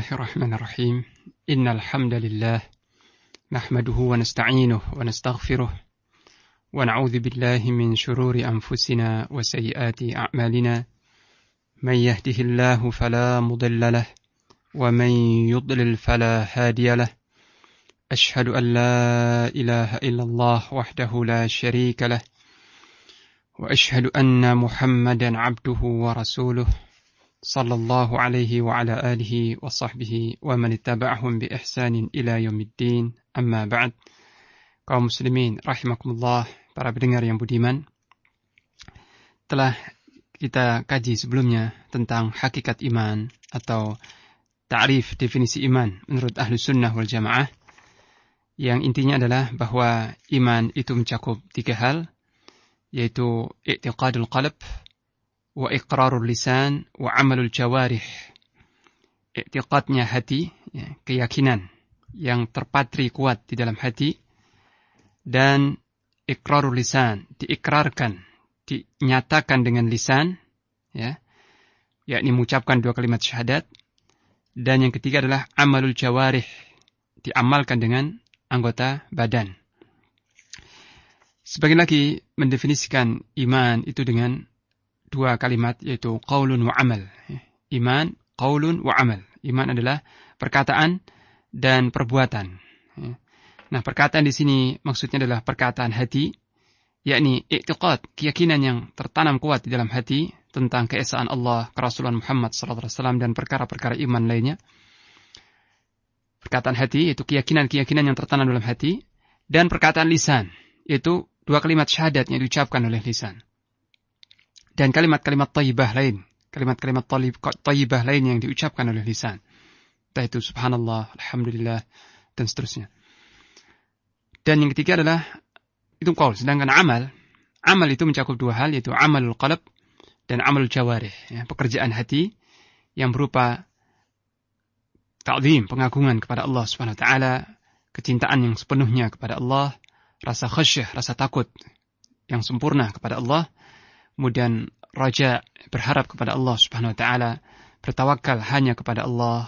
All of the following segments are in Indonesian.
Bismillahirrahmanirrahim. Innal hamdalillah nahmaduhu wa nasta'inuhu wa nastaghfiruh wa na'udzu billahi min shururi anfusina wa sayyiati a'malina. May yahdihillahu fala mudilla lahu wa may yudlil fala hadiya lahu. Ashhadu an la ilaha illallah wahdahu la syarika lahu wa ashhadu anna Muhammadan 'abduhu wa rasuluh. Sallallahu alaihi wa ala alihi wa sahbihi wa man ittaba'ahum bi ihsanin ila yaumiddin. Amma ba'd. Kaum muslimin rahimakumullah, para pendengar yang budiman, telah kita kaji sebelumnya tentang hakikat iman atau ta'rif definisi iman menurut ahlu sunnah wal jamaah, yang intinya adalah bahwa iman itu mencakup 3 hal, yaitu i'tiqadul qalb, wa iqrarul lisan, wa amalul jawarih. I'tiqadnya hati, keyakinan yang terpatri kuat di dalam hati, dan iqrarul lisan, diikrarkan, dinyatakan dengan lisan, yakni mengucapkan 2 kalimat syahadat. Dan yang ketiga adalah amalul jawarih, diamalkan dengan anggota badan. Sebagian lagi mendefinisikan iman itu dengan 2 kalimat, yaitu qaulun wa amal. Iman, qaulun wa amal. Iman adalah perkataan dan perbuatan. Nah, perkataan di sini maksudnya adalah perkataan hati, yakni i'tiqad, keyakinan yang tertanam kuat di dalam hati tentang keesaan Allah, kerasulan Muhammad SAW, dan perkara-perkara iman lainnya. Perkataan hati itu keyakinan-keyakinan yang tertanam dalam hati, dan perkataan lisan yaitu 2 kalimat syahadat yang diucapkan oleh lisan. Dan kalimat-kalimat thayyibah lain, kalimat-kalimat thayyibah lain yang diucapkan oleh lisan. Entah itu subhanallah, alhamdulillah, dan seterusnya. Dan yang ketiga adalah itu qaul. Sedangkan amal itu mencakup 2 hal, yaitu amalul qalb dan amalul jawarih. Pekerjaan hati yang berupa ta'zim, pengagungan kepada Allah Subhanahu wa taala, kecintaan yang sepenuhnya kepada Allah, rasa khasyah, rasa takut yang sempurna kepada Allah. Kemudian raja, berharap kepada Allah Subhanahu wa taala, bertawakal hanya kepada Allah,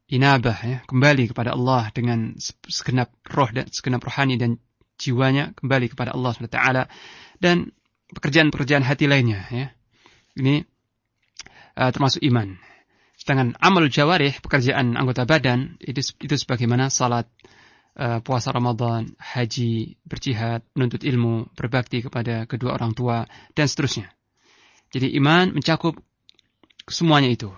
inabah, kembali kepada Allah dengan segenap roh dan segenap rohani dan jiwanya kembali kepada Allah Subhanahu wa taala, dan pekerjaan-pekerjaan hati lainnya, Ini termasuk iman. Sedangkan amal jawarih, pekerjaan anggota badan, itu sebagaimana salat, puasa Ramadan, haji, berjihad, menuntut ilmu, berbakti kepada kedua orang tua, dan seterusnya. Jadi iman mencakup semuanya itu.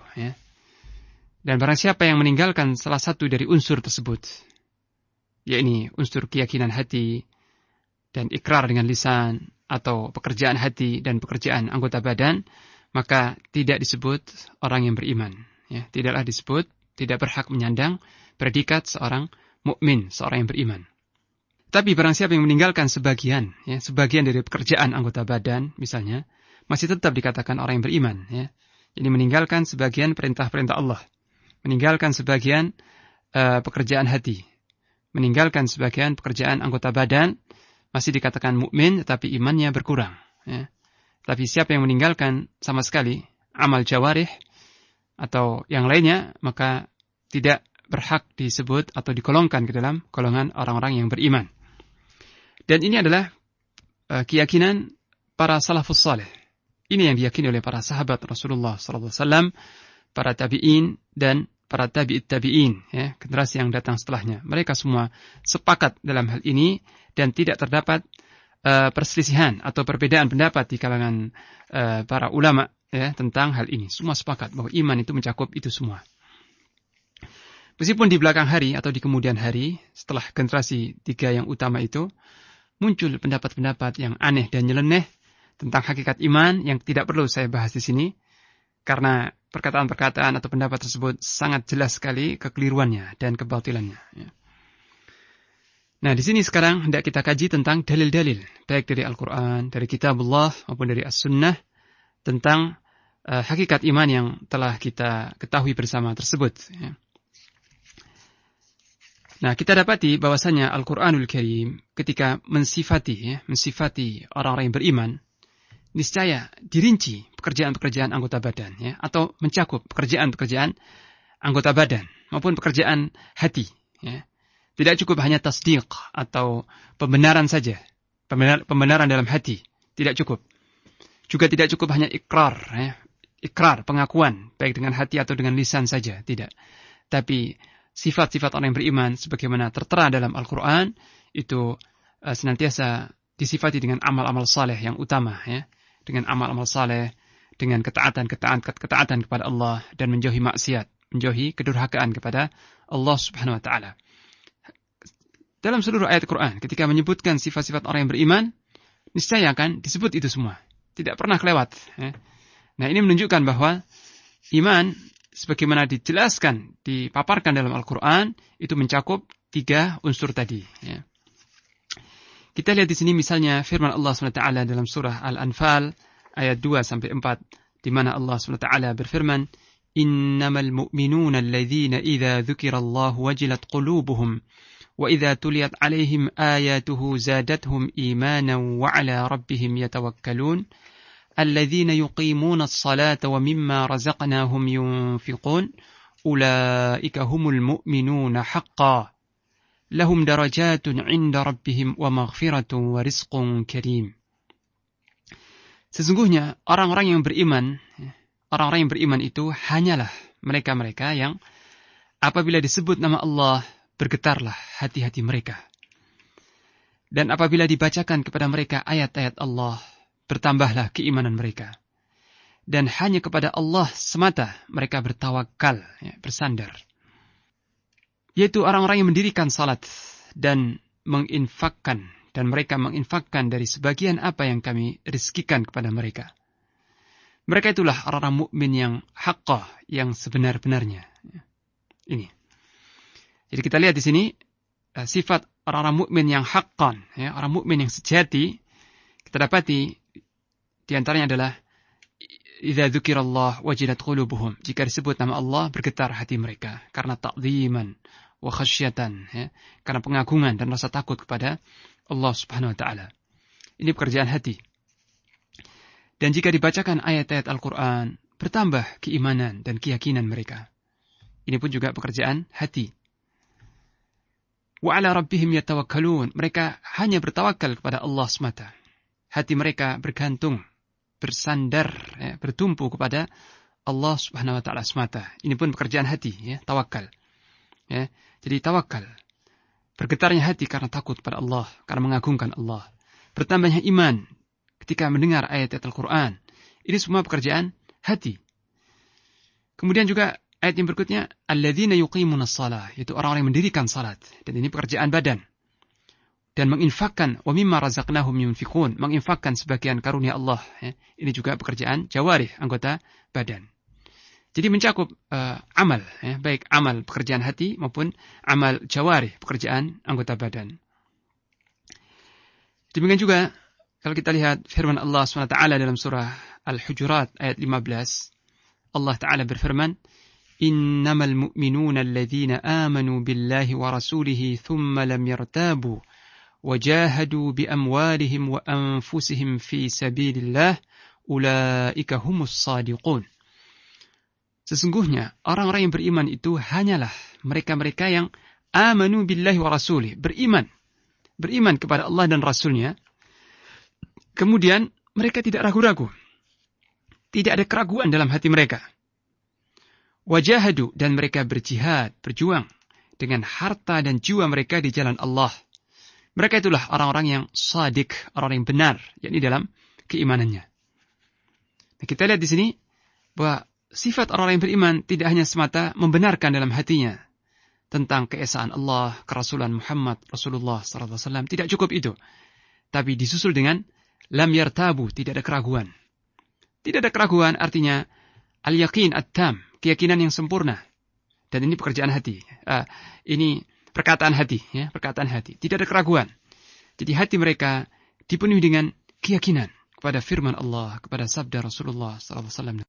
Dan barang siapa yang meninggalkan salah satu dari unsur tersebut, yakni unsur keyakinan hati dan ikrar dengan lisan, atau pekerjaan hati dan pekerjaan anggota badan, maka tidak disebut orang yang beriman. Tidaklah disebut, tidak berhak menyandang predikat seorang mukmin, seorang yang beriman. Tapi barang siapa yang meninggalkan sebagian dari pekerjaan anggota badan, misalnya, masih tetap dikatakan orang yang beriman. Jadi meninggalkan sebagian perintah-perintah Allah, meninggalkan sebagian pekerjaan hati, meninggalkan sebagian pekerjaan anggota badan, masih dikatakan mukmin, tetapi imannya berkurang. Tapi siapa yang meninggalkan sama sekali amal jawarih atau yang lainnya, maka tidak berhak disebut atau digolongkan ke dalam golongan orang-orang yang beriman. Dan ini adalah keyakinan para salafus saleh. Ini yang diyakini oleh para sahabat Rasulullah SAW, para tabi'in dan para tabi'it tabi'in, generasi yang datang setelahnya. Mereka semua sepakat dalam hal ini, dan tidak terdapat perselisihan atau perbedaan pendapat di kalangan para ulama tentang hal ini. Semua sepakat bahwa iman itu mencakup itu semua. Meskipun di belakang hari atau di kemudian hari, setelah generasi 3 yang utama itu, muncul pendapat-pendapat yang aneh dan nyeleneh tentang hakikat iman yang tidak perlu saya bahas di sini, karena perkataan-perkataan atau pendapat tersebut sangat jelas sekali kekeliruannya dan kebatilannya. Nah, di sini sekarang hendak kita kaji tentang dalil-dalil, baik dari Al-Quran, dari Kitabullah, maupun dari As-Sunnah, tentang hakikat iman yang telah kita ketahui bersama tersebut. Nah, kita dapati bahwasanya Al-Quranul Karim ketika mensifati orang-orang yang beriman, niscaya dirinci pekerjaan-pekerjaan anggota badan, atau mencakup pekerjaan-pekerjaan anggota badan maupun pekerjaan hati. Ya. Tidak cukup hanya tasdiq atau pembenaran saja, pembenaran dalam hati, tidak cukup. Juga tidak cukup hanya ikrar, ya. Ikrar, pengakuan, baik dengan hati atau dengan lisan saja, tidak. Tapi sifat-sifat orang yang beriman, sebagaimana tertera dalam Al-Quran, itu senantiasa disifati dengan amal-amal saleh yang utama, ya. Dengan amal-amal saleh, dengan ketaatan kepada Allah, dan menjauhi maksiat, menjauhi kedurhakaan kepada Allah Subhanahu wa Ta'ala. Dalam seluruh ayat Quran, ketika menyebutkan sifat-sifat orang yang beriman, niscaya akan disebut itu semua. Tidak pernah kelewat. Ya. Nah, ini menunjukkan bahwa iman, sebagaimana dijelaskan, dipaparkan dalam Al-Quran, itu mencakup 3 unsur tadi. Ya. Kita lihat di sini misalnya firman Allah SWT dalam surah Al-Anfal, ayat 2-4, di mana Allah SWT berfirman, Innamal mu'minuna alladhina idha dhukirallahu wajilat qulubuhum, وَإِذَا تُلِيَتْ عَلَيْهِمْ آيَاتُهُ زَادَتْهُمْ إِيمَانًا وَعَلَى رَبِّهِمْ يَتَوَكَّلُونَ الَّذِينَ يُقِيمُونَ الصَّلَاةَ وَمِمَّا رَزَقْنَاهُمْ يُنْفِقُونَ أُولَئِكَ هُمُ الْمُؤْمِنُونَ حَقًّا لَهُمْ دَرَجَاتٌ عِنْدَ رَبِّهِمْ وَمَغْفِرَةٌ وَرِزْقٌ كَرِيمٌ. Sesungguhnya orang-orang yang beriman itu hanyalah mereka-mereka yang apabila disebut nama Allah, bergetarlah hati-hati mereka. Dan apabila dibacakan kepada mereka ayat-ayat Allah, bertambahlah keimanan mereka. Dan hanya kepada Allah semata mereka bertawakal, ya, bersandar. Yaitu orang-orang yang mendirikan salat dan menginfakkan, dan mereka menginfakkan dari sebagian apa yang kami rizkikan kepada mereka. Mereka itulah orang-orang mukmin yang haqqah, yang sebenar-benarnya. Ini. Jadi kita lihat di sini sifat orang-orang mukmin yang haqqan, ya, orang mukmin yang sejati, kita dapati di antaranya adalah idza dzukirallah wajilat qulubuhum. Jika disebut nama Allah, bergetar hati mereka karena ta'ziman wa khasyatan, ya, karena pengagungan dan rasa takut kepada Allah Subhanahu wa taala. Ini pekerjaan hati. Dan jika dibacakan ayat-ayat Al-Qur'an, bertambah keimanan dan keyakinan mereka. Ini pun juga pekerjaan hati. Wa 'ala rabbihim yatawakkalun. Mereka hanya bertawakal kepada Allah semata. Hati mereka bergantung, bersandar, ya, bertumpu kepada Allah Subhanahu wa taala semata. Ini pun pekerjaan hati, ya, tawakal. Ya, jadi tawakal. Bergetarnya hati karena takut pada Allah, karena mengagungkan Allah. Bertambahnya iman ketika mendengar ayat-ayat Al-Quran. Ini semua pekerjaan hati. Kemudian juga ayat yang berikutnya, alladzina yuqimunas shalah, yaitu orang-orang yang mendirikan salat, dan ini pekerjaan badan. Dan menginfakkan wa mimma razaqnahum yunfiqun, menginfakkan sebagian karunia Allah, ya. Ini juga pekerjaan jawarih, anggota badan. Jadi mencakup amal, ya, baik amal pekerjaan hati maupun amal jawarih, pekerjaan anggota badan. Demikian juga kalau kita lihat firman Allah SWT dalam surah Al-Hujurat ayat 15, Allah Ta'ala berfirman, Innamal mu'minuna alladhina amanu billahi wa rasulihi thumma lam yartabu wajahadu bi amwalihim wa anfusihim fi sabilillah ulaika humus sadiqun. Sesungguhnya orang-orang yang beriman itu hanyalah mereka-mereka yang amanu billahi wa rasulih, beriman kepada Allah dan Rasulnya. Kemudian mereka tidak ragu-ragu, tidak ada keraguan dalam hati mereka. Wajahadu, dan mereka berjihad, berjuang dengan harta dan jiwa mereka di jalan Allah. Mereka itulah orang-orang yang shadiq, orang yang benar, yakni dalam keimanannya. Nah, kita lihat di sini bahwa sifat orang yang beriman tidak hanya semata membenarkan dalam hatinya tentang keesaan Allah, kerasulan Muhammad Rasulullah SAW. Tidak cukup itu. Tapi disusul dengan lam yartabu, tidak ada keraguan. Tidak ada keraguan artinya al-yaqin at-tam, keyakinan yang sempurna. Dan ini pekerjaan hati. Ini perkataan hati, ya, perkataan hati. Tidak ada keraguan. Jadi hati mereka dipenuhi dengan keyakinan kepada firman Allah, kepada sabda Rasulullah SAW.